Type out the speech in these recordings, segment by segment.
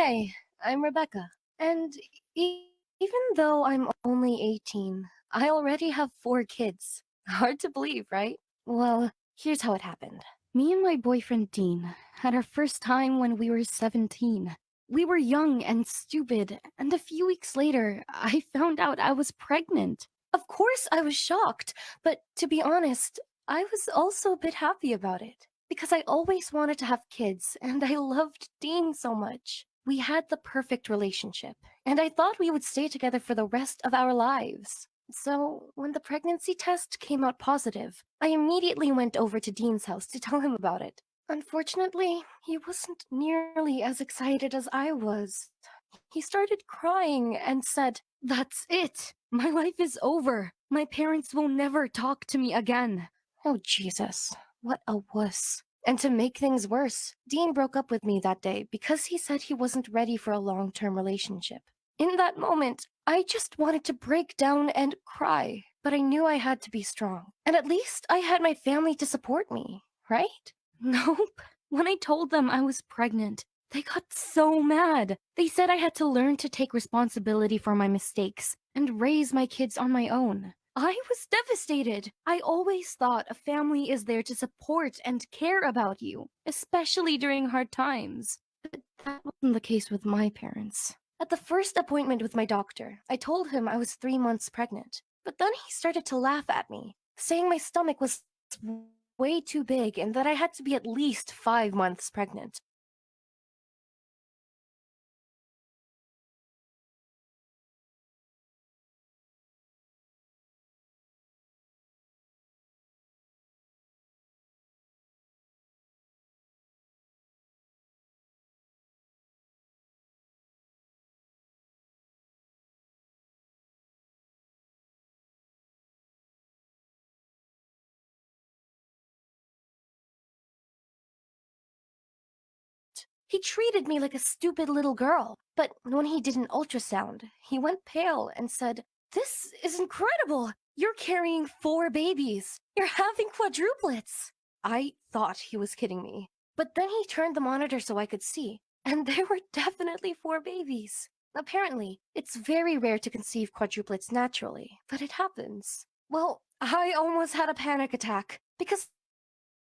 Hey, I'm Rebecca. And even though I'm only 18, I already have 4 kids. Hard to believe, right? Well, here's how it happened. Me and my boyfriend Dean had our first time when we were 17. We were young and stupid, and a few weeks later, I found out I was pregnant. Of course, I was shocked, but to be honest, I was also a bit happy about it. Because I always wanted to have kids, and I loved Dean so much. We had the perfect relationship, and I thought we would stay together for the rest of our lives. So, when the pregnancy test came out positive, I immediately went over to Dean's house to tell him about it. Unfortunately, he wasn't nearly as excited as I was. He started crying and said, "That's it! My life is over! My parents will never talk to me again!" Oh, Jesus. What a wuss. And to make things worse, Dean broke up with me that day because he said he wasn't ready for a long-term relationship. In that moment, I just wanted to break down and cry, but I knew I had to be strong. And at least I had my family to support me, right? Nope. When I told them I was pregnant, they got so mad. They said I had to learn to take responsibility for my mistakes and raise my kids on my own. I was devastated. I always thought a family is there to support and care about you, especially during hard times. But that wasn't the case with my parents. At the first appointment with my doctor, I told him I was 3 months pregnant. But then he started to laugh at me, saying my stomach was way too big and that I had to be at least 5 months pregnant. He treated me like a stupid little girl. But when he did an ultrasound, he went pale and said, "This is incredible! You're carrying 4 babies! You're having quadruplets!" I thought he was kidding me. But then he turned the monitor so I could see, and there were definitely 4 babies. Apparently, it's very rare to conceive quadruplets naturally, but it happens. Well, I almost had a panic attack because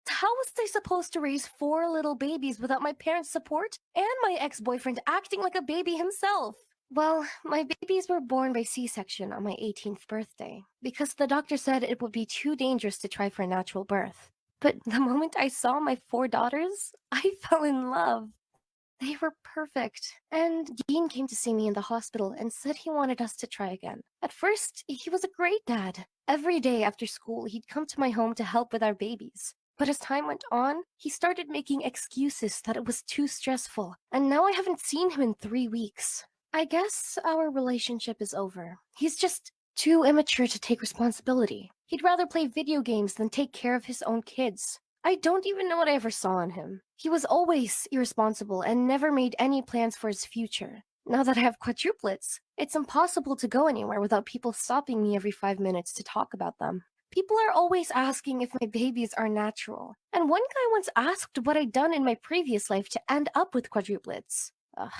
how was I supposed to raise 4 little babies without my parents' support and my ex-boyfriend acting like a baby himself? Well, my babies were born by C-section on my 18th birthday because the doctor said it would be too dangerous to try for a natural birth. But the moment I saw my 4 daughters, I fell in love. They were perfect. And Dean came to see me in the hospital and said he wanted us to try again. At first, he was a great dad. Every day after school, he'd come to my home to help with our babies. But as time went on, he started making excuses that it was too stressful, and now I haven't seen him in 3 weeks. I guess our relationship is over. He's just too immature to take responsibility. He'd rather play video games than take care of his own kids. I don't even know what I ever saw in him. He was always irresponsible and never made any plans for his future. Now that I have quadruplets, it's impossible to go anywhere without people stopping me every 5 minutes to talk about them. People are always asking if my babies are natural. And one guy once asked what I'd done in my previous life to end up with quadruplets. Ugh,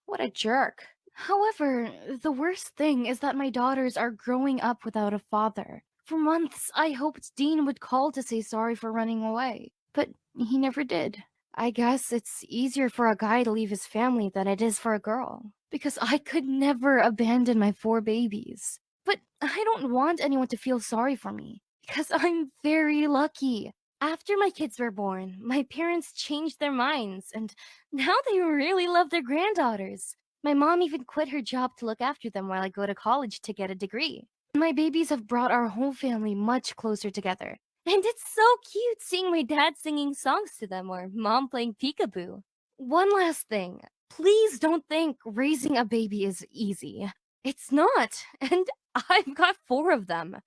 what a jerk. However, the worst thing is that my daughters are growing up without a father. For months, I hoped Dean would call to say sorry for running away, but he never did. I guess it's easier for a guy to leave his family than it is for a girl, because I could never abandon my 4 babies. But I don't want anyone to feel sorry for me, because I'm very lucky. After my kids were born, my parents changed their minds, and now they really love their granddaughters. My mom even quit her job to look after them while I go to college to get a degree. My babies have brought our whole family much closer together. And it's so cute seeing my dad singing songs to them or mom playing peekaboo. One last thing. Please don't think raising a baby is easy. It's not. And I've got 4 of them.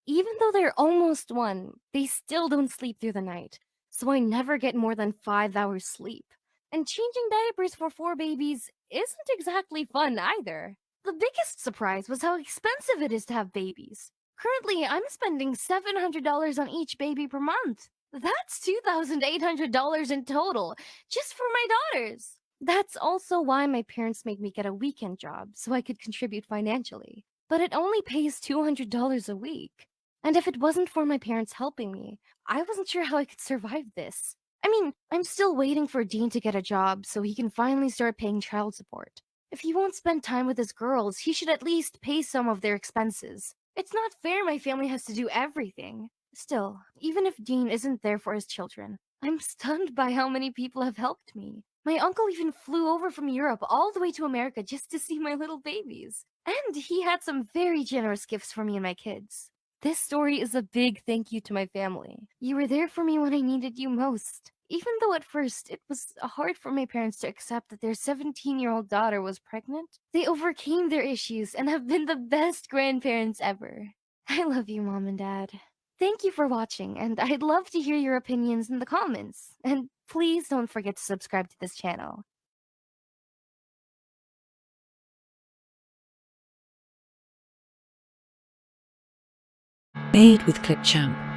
Even though they're almost 1, they still don't sleep through the night. So I never get more than 5 hours sleep. And changing diapers for 4 babies isn't exactly fun either. The biggest surprise was how expensive it is to have babies. Currently, I'm spending $700 on each baby per month. That's $2,800 in total, just for my daughters. That's also why my parents made me get a weekend job so I could contribute financially. But it only pays $200 a week. And if it wasn't for my parents helping me, I wasn't sure how I could survive this. I mean, I'm still waiting for Dean to get a job so he can finally start paying child support. If he won't spend time with his girls, he should at least pay some of their expenses. It's not fair my family has to do everything. Still, even if Dean isn't there for his children, I'm stunned by how many people have helped me. My uncle even flew over from Europe all the way to America just to see my little babies. And he had some very generous gifts for me and my kids. This story is a big thank you to my family. You were there for me when I needed you most. Even though at first it was hard for my parents to accept that their 17-year-old daughter was pregnant, they overcame their issues and have been the best grandparents ever. I love you, Mom and Dad. Thank you for watching, and I'd love to hear your opinions in the comments. And please don't forget to subscribe to this channel. Made with Clipchamp.